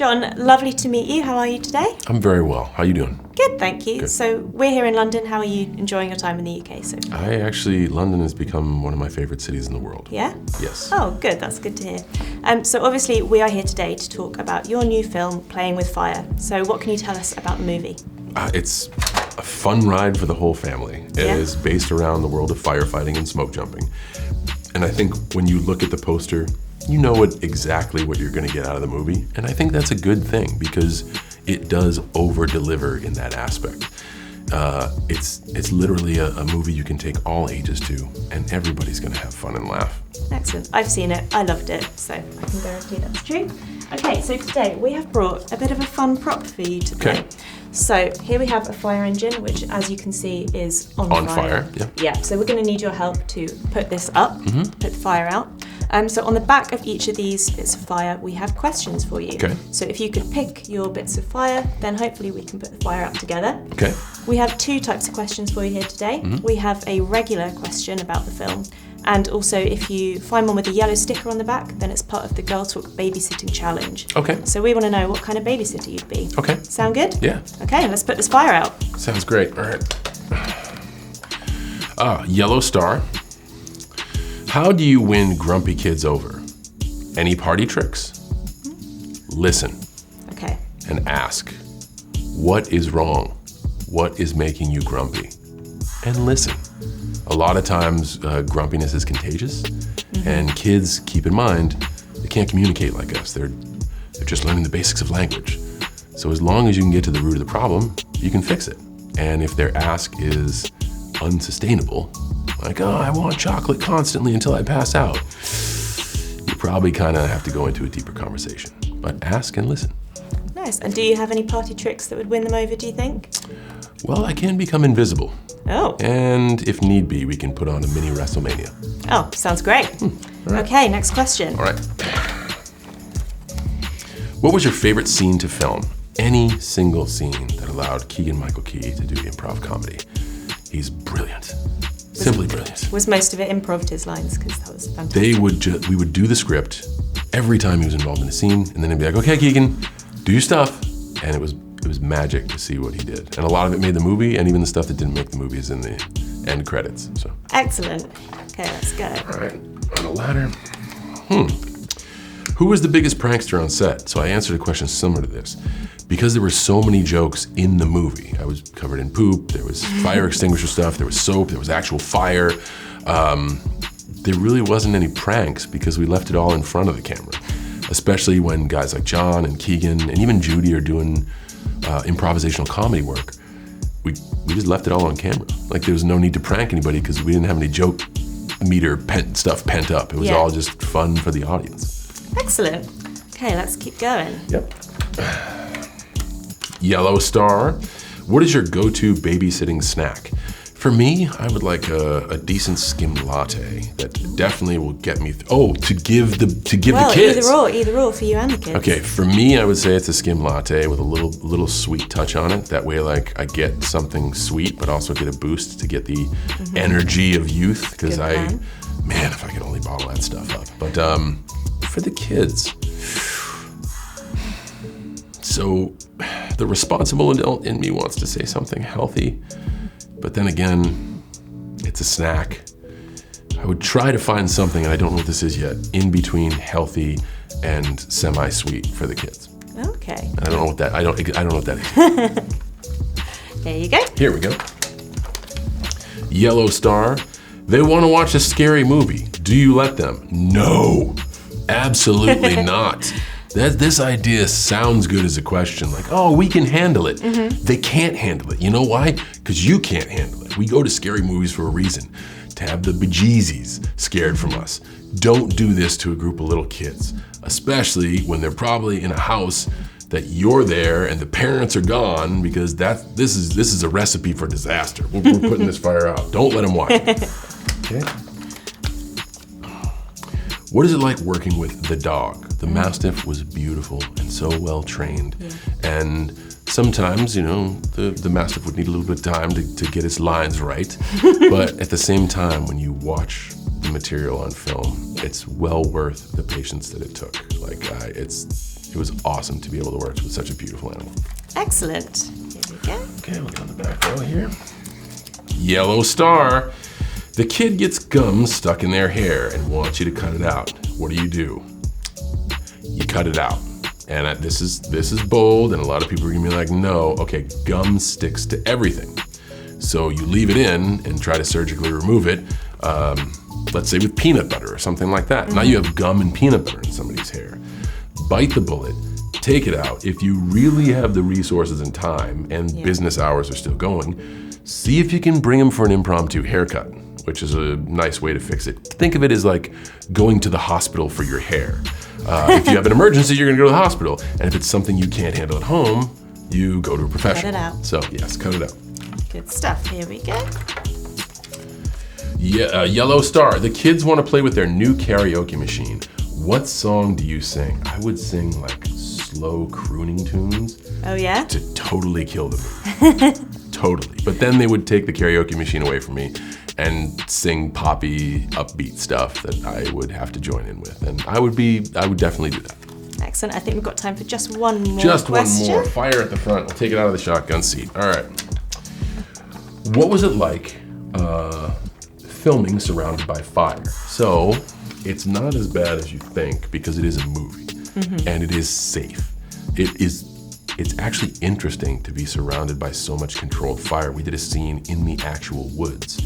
John, lovely to meet you. How are you today? I'm very well. How are you doing? Good, thank you. Good. So we're here in London. How are you enjoying your time in the UK so far? London has become one of my favorite cities in the world. Yeah? Yes. Oh, good. That's good to hear. So obviously we are here today to talk about your new film, Playing with Fire. So what can you tell us about the movie? It's a fun ride for the whole family. It is based around the world of firefighting and smoke jumping. And I think when you look at the poster, you know exactly what you're going to get out of the movie. And I think that's a good thing because it does over-deliver in that aspect. It's literally a movie you can take all ages to, and everybody's going to have fun and laugh. Excellent. I've seen it. I loved it. So I can guarantee that's true. Okay, so today we have brought a bit of a fun prop for you to play. Okay. So here we have a fire engine, which as you can see is on fire. Yeah, so we're going to need your help to put this up, put the fire out. So on the back of each of these bits of fire, we have questions for you. Okay. So if you could pick your bits of fire, then hopefully we can put the fire out together. Okay. We have two types of questions for you here today. We have a regular question about the film, and also if you find one with a yellow sticker on the back, then it's part of the Girl Talk Babysitting Challenge. Okay. So we want to know what kind of babysitter you'd be. Okay. Sound good? Yeah. Okay, let's put this fire out. Sounds great. All right. Yellow star. How do you win grumpy kids over? Any party tricks? Listen Okay. and ask, what is wrong? What is making you grumpy? And listen. A lot of times, grumpiness is contagious, and kids, keep in mind, they can't communicate like us. They're just learning the basics of language. So as long as you can get to the root of the problem, you can fix it. And if their ask is unsustainable, like, oh, I want chocolate constantly until I pass out, you probably kind of have to go into a deeper conversation. But ask and listen. Nice. And do you have any party tricks that would win them over, do you think? Well, I can become invisible. Oh. And if need be, we can put on a mini WrestleMania. Oh, sounds great. right. Okay, next question. All right. What was your favorite scene to film? Any single scene that allowed Keegan-Michael Key to do improv comedy. He's brilliant. Simply brilliant. Was most of it improv, his lines? Because that was fantastic. We would do the script every time he was involved in a scene, and then they'd be like, okay, Keegan, do your stuff. And it was magic to see what he did. And a lot of it made the movie, and even the stuff that didn't make the movie is in the end credits. So. Excellent. Okay, let's go. All right, on a ladder. Who was the biggest prankster on set? So I answered a question similar to this. Because there were so many jokes in the movie, I was covered in poop, there was fire extinguisher stuff, there was soap, there was actual fire. There really wasn't any pranks because we left it all in front of the camera. Especially when guys like John and Keegan and even Judy are doing improvisational comedy work. We just left it all on camera. Like there was no need to prank anybody because we didn't have any joke meter stuff pent up. It was all just fun for the audience. Excellent. Okay, let's keep going. Yep. Yellow star. What is your go-to babysitting snack? For me, I would like a decent skim latte that definitely will get me. To give the kids. Either or for you and the kids. Okay, for me, I would say it's a skim latte with a little sweet touch on it. That way, like I get something sweet, but also get a boost to get the energy of youth. Because if I could only bottle that stuff up. But for the kids, so the responsible adult in me wants to say something healthy. But then again, it's a snack. I would try to find something, and I don't know what this is yet, in between healthy and semi-sweet for the kids. Okay. And I don't know what that. I don't know what that is. There you go. Here we go. Yellow star. They want to watch a scary movie. Do you let them? No, absolutely not. This idea sounds good as a question, like, oh, we can handle it. They can't handle it. You know why? Because you can't handle it. We go to scary movies for a reason, to have the bejeezies scared from us. Don't do this to a group of little kids, especially when they're probably in a house that you're there and the parents are gone, because this is a recipe for disaster. We're putting this fire out. Don't let them watch it. Okay. What is it like working with the dog? The Mastiff was beautiful and so well trained. And sometimes, the Mastiff would need a little bit of time to get its lines right. But at the same time, when you watch the material on film, it's well worth the patience that it took. Like, It was awesome to be able to work with such a beautiful animal. Excellent. Here we go. Okay, we'll go on the back row here. Yellow star. The kid gets gum stuck in their hair and wants you to cut it out. What do? You cut it out. And this is bold, and a lot of people are gonna be like, no, okay, gum sticks to everything. So you leave it in and try to surgically remove it, let's say with peanut butter or something like that. Now you have gum and peanut butter in somebody's hair. Bite the bullet, take it out. If you really have the resources and time, and business hours are still going, see if you can bring them for an impromptu haircut, which is a nice way to fix it. Think of it as like going to the hospital for your hair. If you have an emergency, you're gonna go to the hospital. And if it's something you can't handle at home, you go to a professional. Cut it out. So yes, cut it out. Good stuff, here we go. Yeah, yellow star. The kids want to play with their new karaoke machine. What song do you sing? I would sing like slow crooning tunes. Oh yeah? To totally kill them. Totally. But then they would take the karaoke machine away from me and sing poppy, upbeat stuff that I would have to join in with. And I would definitely do that. Excellent. I think we've got time for just one more Just question. one more. Fire at the front. We'll take it out of the shotgun seat. All right. What was it like filming surrounded by fire? So it's not as bad as you think because it is a movie and it is safe. It's actually interesting to be surrounded by so much controlled fire. We did a scene in the actual woods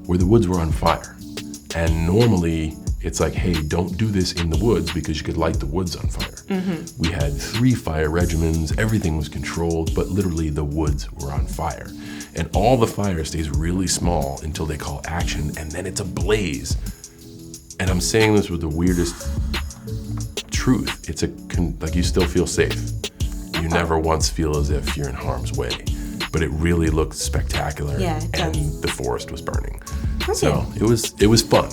where the woods were on fire. And normally it's like, hey, don't do this in the woods because you could light the woods on fire. We had 3 fire regimens, everything was controlled, but literally the woods were on fire. And all the fire stays really small until they call action, and then it's a blaze. And I'm saying this with the weirdest truth. It's like you still feel safe. You never once feel as if you're in harm's way. But it really looked spectacular, and the forest was burning. So it was fun.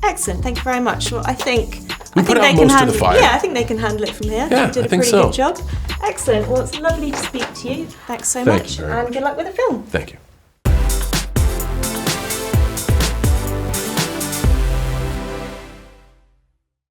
Excellent, thank you very much. Well, I think we put out most of the fire. Yeah, I think they can handle it from here. Yeah, you did a pretty good job. Excellent. Well, it's lovely to speak to you. Thanks so much, you very and much. good luck with the film. Thank you.